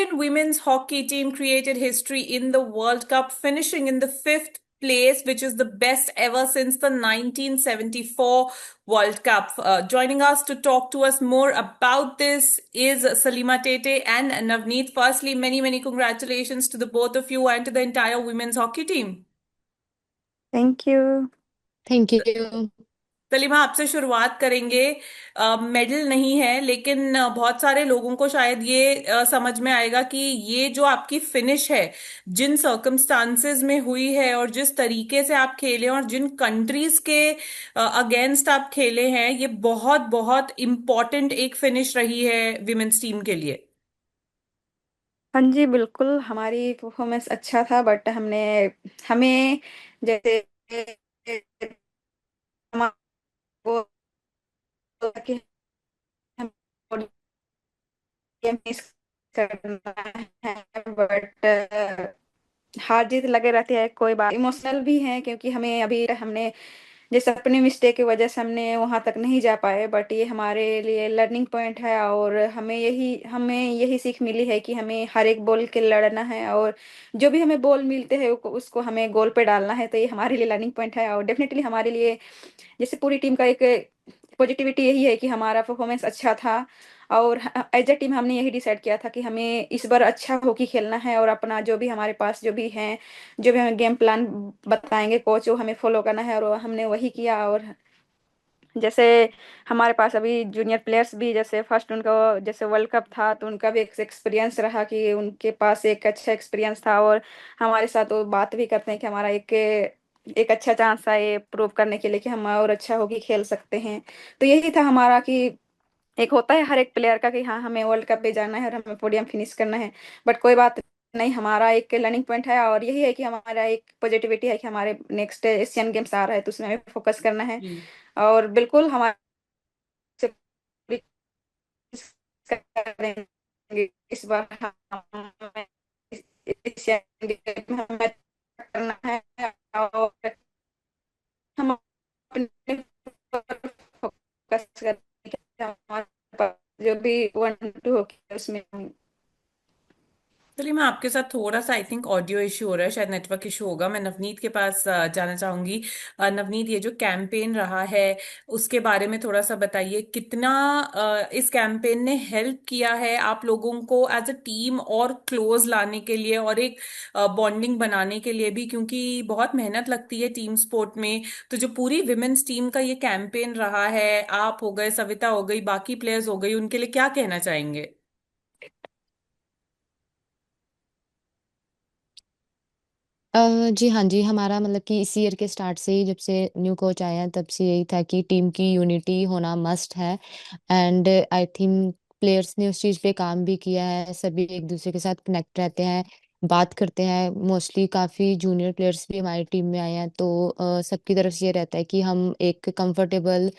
Indian women's hockey team created history in the World Cup, finishing in the fifth place, which is the best ever since the 1974 World Cup. Joining us to talk to us more about this is Salima Tete and Navneet. Firstly, many, many congratulations to the both of you and to the entire women's hockey team. Thank you. Thank you. Salima, आपसे शुरुआत करेंगे। Medal नहीं है, लेकिन बहुत सारे लोगों को शायद ये समझ में आएगा कि ये जो आपकी फिनिश है, जिन सर्कमस्टांसेस में हुई है और जिस तरीके से आप खेले और जिन कंट्रीज के अगेंस्ट आप खेले हैं, ये बहुत बहुत इम्पोर्टेंट एक फिनिश रही है विमेन्स टीम के लिए। हाँ जी, बिल्कुल हमारी परफॉर्मेंस अच्छा था, बट हमने हमें जैसे हमको कि हम मिस करना है, बट हार जीत लगे रहती है। कोई बात, इमोशनल भी है क्योंकि हमें अभी हमने जैसे अपने मिस्टेक की वजह से हमने वहां तक नहीं जा पाए, बट ये हमारे लिए लर्निंग पॉइंट है और हमें यही सीख मिली है कि हमें हर एक बॉल के लड़ना है और जो भी हमें बॉल मिलते हैं उसको हमें गोल पे डालना है। तो ये हमारे लिए लर्निंग पॉइंट है और डेफिनेटली हमारे लिए जैसे पूरी टीम का एक पॉजिटिविटी यही है कि हमारा परफॉर्मेंस अच्छा था और एज ए टीम हमने यही डिसाइड किया था कि हमें इस बार अच्छा हॉकी खेलना है और अपना जो भी हमारे पास जो भी है, जो भी हमें गेम प्लान बताएंगे कोच, वो हमें फॉलो करना है और वो हमने वही किया। और जैसे हमारे पास अभी जूनियर प्लेयर्स भी, जैसे फर्स्ट उनका जैसे वर्ल्ड कप था तो उनका भी एक एक्सपीरियंस रहा कि उनके पास एक अच्छा एक्सपीरियंस था और हमारे साथ वो बात भी करते हैं कि हमारा एक एक अच्छा चांस है ये प्रूव करने के लिए कि हम और अच्छा होगी खेल सकते हैं। तो यही था हमारा कि एक होता है हर एक प्लेयर का कि हाँ हमें वर्ल्ड कप पे जाना है और हमें पोडियम फिनिश करना है, बट कोई बात नहीं, हमारा एक लर्निंग पॉइंट है और यही है कि हमारा एक पॉजिटिविटी है कि हमारे नेक्स्ट एशियन गेम्स आ रहा है तो उसमें हमें फोकस करना है। जी। और बिल्कुल हमारे से करेंगे इस बार, हमें एशियन गेम में हमें करना है और हम अपने फोकस करेंगे कि हमारे पास जो भी 1-2 होगी उसमें चलिए, मैं आपके साथ थोड़ा सा आई थिंक ऑडियो इशू हो रहा है, शायद नेटवर्क इशू होगा। मैं नवनीत के पास जाना चाहूंगी। नवनीत, ये जो कैंपेन रहा है उसके बारे में थोड़ा सा बताइए। कितना इस कैंपेन ने हेल्प किया है आप लोगों को एज अ टीम और क्लोज लाने के लिए और एक बॉन्डिंग बनाने के लिए भी, क्योंकि बहुत मेहनत लगती है टीम स्पोर्ट में। तो जो पूरी विमेन्स टीम का ये कैंपेन रहा है, आप हो गए, सविता हो गई, बाकी प्लेयर्स हो गई, उनके लिए क्या कहना चाहेंगे? जी हाँ जी, हमारा मतलब कि इस ईयर के स्टार्ट से ही, जब से न्यू कोच आए हैं तब से यही था कि टीम की यूनिटी होना मस्ट है। एंड आई थिंक प्लेयर्स ने उस चीज़ पे काम भी किया है। सभी एक दूसरे के साथ कनेक्ट रहते हैं, बात करते हैं। मोस्टली काफ़ी जूनियर प्लेयर्स भी हमारी टीम में आए हैं, तो सबकी तरफ से ये रहता है कि हम एक कंफर्टेबल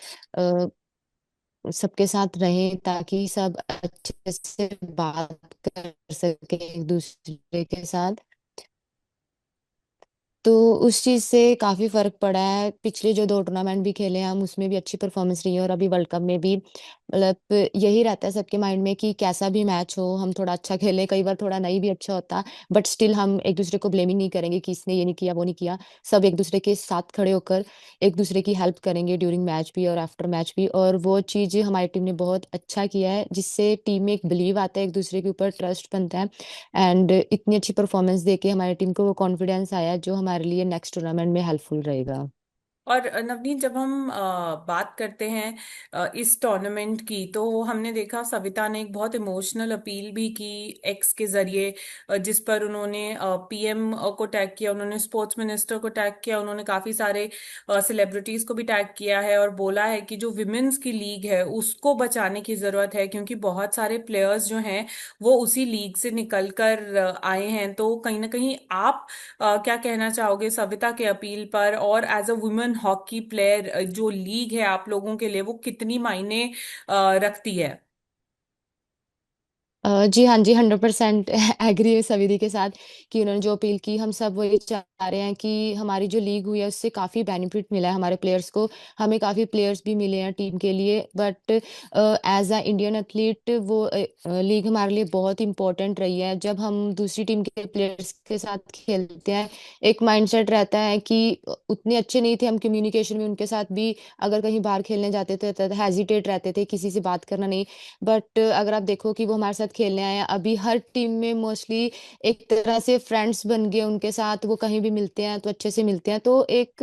सबके साथ रहें ताकि सब अच्छे से बात कर सके एक दूसरे के साथ। तो उस चीज़ से काफ़ी फ़र्क पड़ा है। पिछले जो 2 टूर्नामेंट भी खेले हैं हम, उसमें भी अच्छी परफ़ॉर्मेंस रही है और अभी वर्ल्ड कप में भी मतलब यही रहता है सबके माइंड में कि कैसा भी मैच हो, हम थोड़ा अच्छा खेलें। कई बार थोड़ा नहीं भी अच्छा होता, बट स्टिल हम एक-दूसरे को ब्लेमिंग नहीं करेंगे कि इसने ये नहीं किया, वो नहीं किया। सब एक-दूसरे के साथ खड़े होकर एक-दूसरे की हेल्प करेंगे ड्यूरिंग मैच भी और आफ्टर मैच भी, और वो चीज़ हमारी टीम ने बहुत अच्छा किया है, जिससे टीम में एक बिलीव आता है, एक-दूसरे के ऊपर ट्रस्ट बनता है। एंड इतनी अच्छी परफॉर्मेंस देके हमारी टीम को वो कॉन्फिडेंस आया जो हमारे लिए नेक्स्ट टूर्नामेंट में हेल्पफुल रहेगा। और नवनीत, जब हम बात करते हैं इस टूर्नामेंट की, तो हमने देखा सविता ने एक बहुत इमोशनल अपील भी की एक्स के जरिए, जिस पर उन्होंने पीएम को टैग किया, उन्होंने स्पोर्ट्स मिनिस्टर को टैग किया, उन्होंने काफी सारे सेलिब्रिटीज को भी टैग किया है और बोला है कि जो विमेन्स की लीग है उसको बचाने की जरूरत है, क्योंकि बहुत सारे प्लेयर्स जो हैं वो उसी लीग से निकल कर आए हैं। तो कहीं ना कहीं आप क्या कहना चाहोगे सविता के अपील पर, और as a women hockey player जो लीग है आप लोगों के लिए वो कितनी मायने रखती है? जी हाँ जी, 100% एग्री है सविरी के साथ कि उन्होंने जो अपील की, हम सब वही चाहते रहे हैं कि हमारी जो लीग हुई है उससे काफ़ी बेनिफिट मिला है हमारे प्लेयर्स को। हमें काफ़ी प्लेयर्स भी मिले हैं टीम के लिए, but as a Indian athlete वो लीग हमारे लिए बहुत इंपॉर्टेंट रही है। जब हम दूसरी टीम के प्लेयर्स के साथ खेलते हैं, एक माइंडसेट रहता है कि उतने अच्छे नहीं थे हम कम्युनिकेशन में उनके साथ भी। अगर कहीं बाहर खेलने जाते थे तो हेजिटेट रहते थे, किसी से बात करना नहीं। बट अगर आप देखो कि वो हमारे साथ खेलने आए हैं, अभी हर टीम में मोस्टली एक तरह से फ्रेंड्स बन गए उनके साथ, वो कहीं भी मिलते हैं तो अच्छे से मिलते हैं। तो एक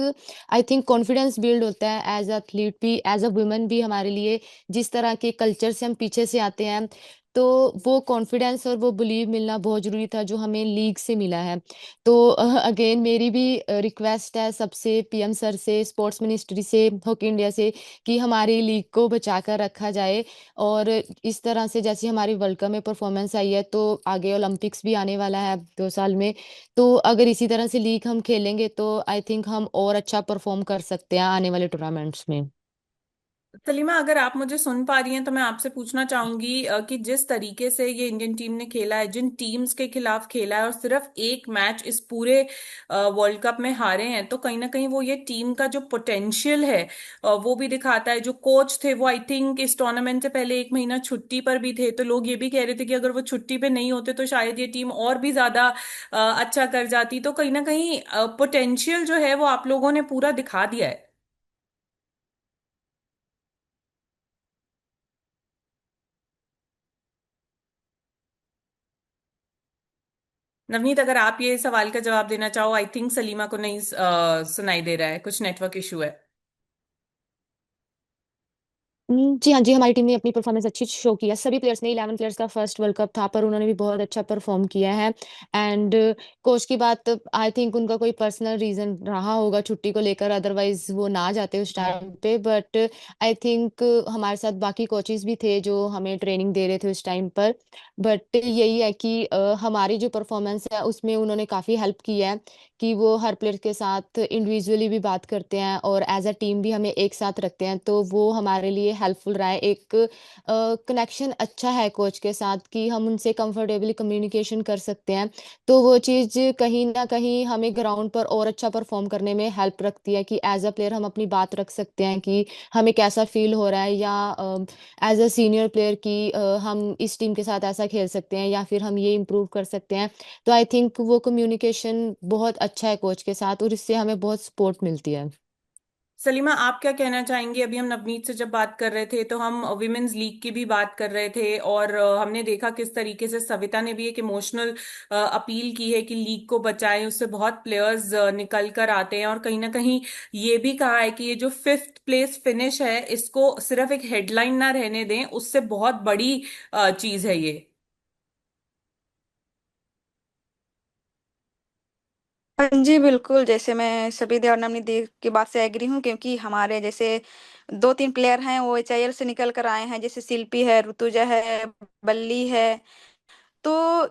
आई थिंक कॉन्फिडेंस बिल्ड होता है एज अ एथलीट भी, एज अ वुमेन भी हमारे लिए। जिस तरह के कल्चर से हम पीछे से आते हैं, तो वो कॉन्फिडेंस और वो बिलीव मिलना बहुत जरूरी था जो हमें लीग से मिला है। तो अगेन मेरी भी रिक्वेस्ट है सबसे, पीएम सर से, स्पोर्ट्स मिनिस्ट्री से, हॉकी इंडिया से, कि हमारी लीग को बचा कर रखा जाए। और इस तरह से जैसे हमारी वर्ल्ड कप में परफॉर्मेंस आई है, तो आगे ओलंपिक्स भी आने वाला है 2 साल में। तो अगर इसी तरह से लीग हम खेलेंगे तो आई थिंक हम और अच्छा परफॉर्म कर सकते हैं आने वाले टूर्नामेंट्स में। सलीमा, अगर आप मुझे सुन पा रही हैं तो मैं आपसे पूछना चाहूंगी कि जिस तरीके से ये इंडियन टीम ने खेला है, जिन टीम्स के खिलाफ खेला है और सिर्फ एक मैच इस पूरे वर्ल्ड कप में हारे हैं, तो कहीं ना कहीं वो ये टीम का जो पोटेंशियल है वो भी दिखाता है। जो कोच थे वो आई थिंक इस टूर्नामेंट से पहले 1 महीना छुट्टी पर भी थे, तो लोग ये भी कह रहे थे कि अगर वो छुट्टी पे नहीं होते तो शायद ये टीम और भी ज्यादा अच्छा कर जाती। तो कहीं ना कहीं पोटेंशियल जो है वो आप लोगों ने पूरा दिखा दिया है। नवनीत, अगर आप ये सवाल का जवाब देना चाहो। आई थिंक सलीमा को नहीं सुनाई दे रहा है, कुछ नेटवर्क इशू है। जी हाँ जी, हमारी टीम ने अपनी परफॉर्मेंस अच्छी शो की है। सभी प्लेयर्स ने, 11 प्लेयर्स का फर्स्ट वर्ल्ड कप था, पर उन्होंने भी बहुत अच्छा परफॉर्म किया है। एंड कोच की बात, आई थिंक उनका कोई पर्सनल रीजन रहा होगा छुट्टी को लेकर, अदरवाइज वो ना जाते उस टाइम पे। बट आई थिंक हमारे साथ बाकी कोचेस भी थे जो हमें ट्रेनिंग दे रहे थे उस टाइम पर। बट यही है कि हमारी जो परफॉर्मेंस है उसमें उन्होंने काफ़ी हेल्प की है, कि वो हर प्लेयर के साथ इंडिविजुअली भी बात करते हैं और एज अ टीम भी हमें एक साथ रखते हैं। तो वो हमारे लिए हेल्पफुल रहा है। एक कनेक्शन अच्छा है कोच के साथ, कि हम उनसे कंफर्टेबली कम्युनिकेशन कर सकते हैं। तो वो चीज़ कहीं ना कहीं हमें ग्राउंड पर और अच्छा परफॉर्म करने में हेल्प रखती है, कि एज अ प्लेयर हम अपनी बात रख सकते हैं कि हमें कैसा फील हो रहा है, या एज अ सीनियर प्लेयर की हम इस टीम के साथ ऐसा खेल सकते हैं, या फिर हम ये इम्प्रूव कर सकते हैं। तो आई थिंक वो कम्युनिकेशन बहुत अच्छा है कोच के साथ, और इससे हमें बहुत सपोर्ट मिलती है। सलीमा, आप क्या कहना चाहेंगे? अभी हम नवनीत से जब बात कर रहे थे तो हम विमेन्स लीग की भी बात कर रहे थे, और हमने देखा किस तरीके से सविता ने भी एक इमोशनल अपील की है कि लीग को बचाएं। उससे बहुत प्लेयर्स निकल कर आते हैं, और कहीं ना कहीं ये भी कहा है कि ये जो 5th प्लेस फिनिश है इसको सिर्फ एक हेडलाइन ना रहने दें, उससे बहुत बड़ी चीज है ये। हाँ जी बिल्कुल, जैसे मैं सभी देव नवनीत की बात से एग्री हूँ, क्योंकि हमारे जैसे 2-3 प्लेयर हैं वो एचआईएल से निकल कर आए हैं, जैसे शिल्पी है, ऋतुजा है, बल्ली है। तो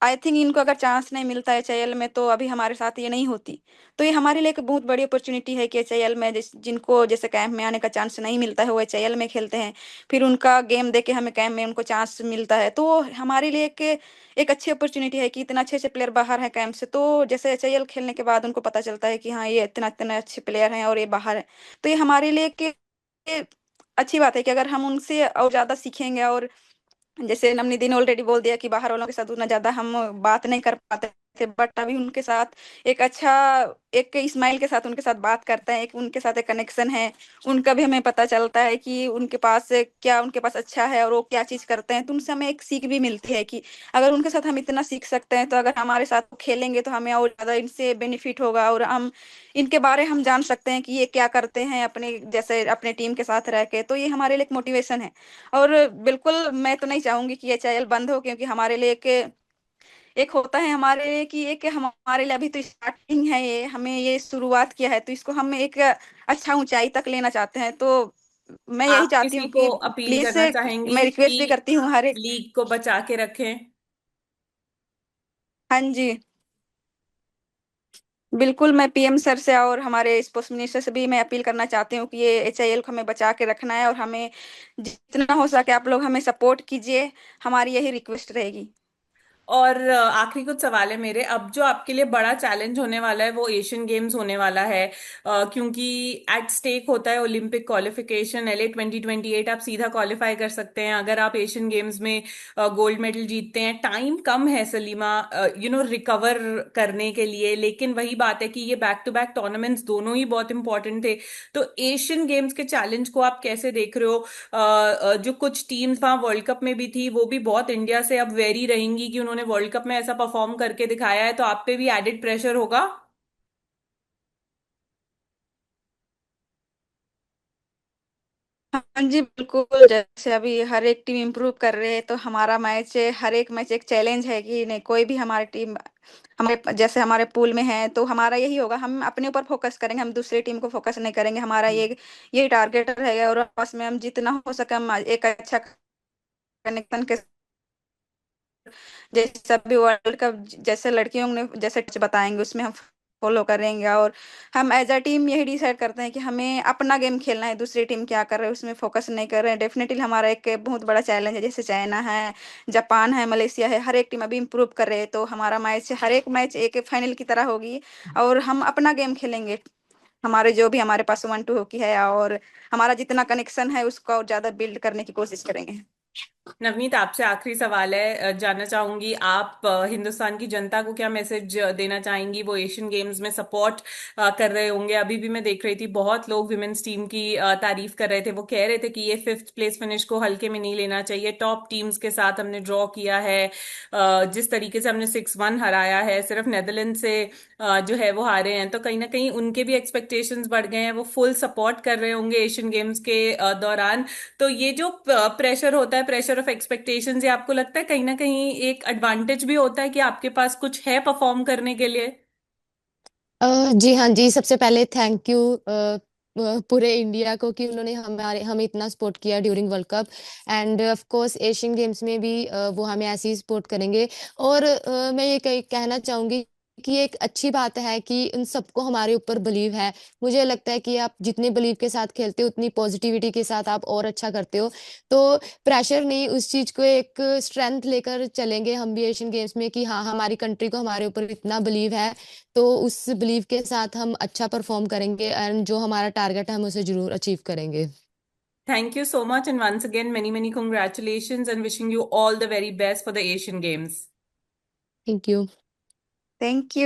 आई थिंक इनको अगर चांस नहीं मिलता एचआईएल में तो अभी हमारे साथ ये नहीं होती। तो ये हमारे लिए एक बहुत बड़ी अपॉर्चुनिटी है कि एचआईएल में जिनको जैसे कैंप में आने का चांस नहीं मिलता है वो एचआईएल में खेलते हैं। फिर उनका गेम देके हमें कैंप में उनको चांस मिलता है, तो वो हमारे लिए एक अच्छी अपॉर्चुनिटी है कि इतना अच्छे अच्छे प्लेयर बाहर हैं कैंप से। तो जैसे एचआईएल खेलने के बाद उनको पता चलता है कि हाँ ये इतना इतना अच्छे प्लेयर हैं और ये बाहर है। तो ये हमारे लिए एक अच्छी बात है कि अगर हम उनसे और ज्यादा सीखेंगे। और जैसे नमनिदीन ऑलरेडी बोल दिया कि बाहर वालों के साथ उतना ज्यादा हम बात नहीं कर पाते थे, बट अभी उनके साथ एक अच्छा, एक इस्माइल के साथ उनके साथ बात करते हैं, एक उनके साथ एक कनेक्शन है। उनका भी हमें पता चलता है कि उनके पास क्या उनके पास अच्छा है और वो क्या चीज करते हैं। तो उनसे हमें एक सीख भी मिलती है कि अगर उनके साथ हम इतना सीख सकते हैं तो अगर हमारे साथ खेलेंगे तो हमें और ज्यादा इनसे बेनिफिट होगा, और हम इनके बारे हम जान सकते हैं कि ये क्या करते हैं अपने जैसे अपने टीम के साथ रह के। तो ये हमारे लिए एक मोटिवेशन है। और बिल्कुल मैं तो नहीं चाहूंगी कि एचआईएल बंद हो, क्योंकि हमारे लिए एक होता है हमारे लिए कि एक हमारे लिए अभी तो स्टार्टिंग है, ये हमें ये शुरुआत किया है, तो इसको हम एक अच्छा ऊंचाई तक लेना चाहते हैं। तो मैं यही आप चाहती किसी हूँ को कि अपील प्लीज, करना मैं चाहेंगी रिक्वेस्ट भी कि करती हूँ हर एक। लीग को बचा के रखें? हाँ जी बिल्कुल, मैं पीएम सर से और हमारे स्पोर्ट्स मिनिस्टर से भी मैं अपील करना चाहती हूँ कि ये एचआईएल को हमें बचा के रखना है, और हमें जितना हो सके आप लोग हमें सपोर्ट कीजिए। हमारी यही रिक्वेस्ट रहेगी। और आखिरी कुछ सवाल है मेरे। अब जो आपके लिए बड़ा चैलेंज होने वाला है वो एशियन गेम्स होने वाला है, क्योंकि एट स्टेक होता है ओलंपिक क्वालिफिकेशन। LA 2028 आप सीधा क्वालिफाई कर सकते हैं अगर आप एशियन गेम्स में गोल्ड मेडल जीतते हैं। टाइम कम है सलीमा, रिकवर करने के लिए, लेकिन वही बात है कि ये बैक टू बैक टूर्नामेंट्स दोनों ही बहुत इंपॉर्टेंट थे। तो एशियन गेम्स के चैलेंज को आप कैसे देख रहे हो? जो कुछ टीम्स वहां वर्ल्ड कप में भी थी वो भी बहुत इंडिया से अब वेरी रहेंगी कि उन्होंने वर्ल्ड कप में ऐसा परफॉर्म करके दिखाया है, तो आप पे भी एडेड प्रेशर होगा। हाँ जी बिल्कुल, जैसे अभी हर एक टीम इम्प्रूव कर रहे हैं तो हमारा मैच, हर एक मैच एक चैलेंज है कि नहीं, कोई भी हमारी टीम, हमारे जैसे हमारे पूल में है तो हमारा यही होगा, हम अपने ऊपर फोकस करेंगे, हम दूसरी टीम को फोकस नहीं करेंगे। हमारा ये यही टारगेट रहेगा, और आपस में हम जितना हो सके हम एक अच्छा कनेक्शन के, जैसे अभी वर्ल्ड कप जैसे लड़कियों ने जैसे टिप्स बताएंगे उसमें हम फॉलो करेंगे। और हम एज अ टीम यही डिसाइड करते हैं कि हमें अपना गेम खेलना है, दूसरी टीम क्या कर रहे हैं उसमें फोकस नहीं कर रहे हैं। डेफिनेटली हमारा एक बहुत बड़ा चैलेंज है, जैसे चाइना है, जापान है, मलेशिया है, हर एक टीम अभी इम्प्रूव कर रहे हैं, तो हमारा मैच, हर एक मैच एक फाइनल की तरह होगी। और हम अपना गेम खेलेंगे, हमारे जो भी हमारे पास 1-2 हॉकी है, और हमारा जितना कनेक्शन है उसको और ज्यादा बिल्ड करने की कोशिश करेंगे। नवनीत, आपसे आखिरी सवाल है। जानना चाहूंगी आप हिंदुस्तान की जनता को क्या मैसेज देना चाहेंगी? वो एशियन गेम्स में सपोर्ट कर रहे होंगे। अभी भी मैं देख रही थी बहुत लोग विमेन्स टीम की तारीफ कर रहे थे। वो कह रहे थे कि ये 5th प्लेस फिनिश को हल्के में नहीं लेना चाहिए, टॉप टीम्स के साथ हमने ड्रॉ किया है। जिस तरीके से हमने 6-1 हराया है, सिर्फ नेदरलैंड से जो है वो हारे हैं, तो कहीं ना कहीं उनके भी एक्सपेक्टेशंस बढ़ गए हैं। वो फुल सपोर्ट कर रहे होंगे एशियन गेम्स के दौरान। तो ये जो प्रेशर होता है, प्रेशर ऑफ एक्सपेक्टेशंस, ये आपको लगता है कहीं ना कहीं एक एडवांटेज भी होता है कि आपके पास कुछ है परफॉर्म करने के लिए? जी हाँ जी, सबसे पहले थैंक यू पूरे इंडिया को कि उन्होंने हमें इतना सपोर्ट किया during world cup. End of course Asian games में भी वो हमें ऐसे ही सपोर्ट करेंगे। और मैं ये कहना चाहूंगी कि एक अच्छी बात है कि उन सबको हमारे ऊपर बिलीव है। मुझे लगता है कि आप जितने बिलीव के साथ खेलते हो उतनी पॉजिटिविटी के साथ आप और अच्छा करते हो। तो प्रेशर नहीं, उस चीज को एक स्ट्रेंथ लेकर चलेंगे हम भी एशियन गेम्स में कि हाँ, हमारी कंट्री को हमारे ऊपर इतना बिलीव है। तो उस बिलीव के साथ हम अच्छा परफॉर्म करेंगे एंड जो हमारा टारगेट है हम उसे जरूर अचीव करेंगे। Thank you so much, and once again, many, many congratulations, and wishing you all the very best for the Asian Games. Thank you. Thank you.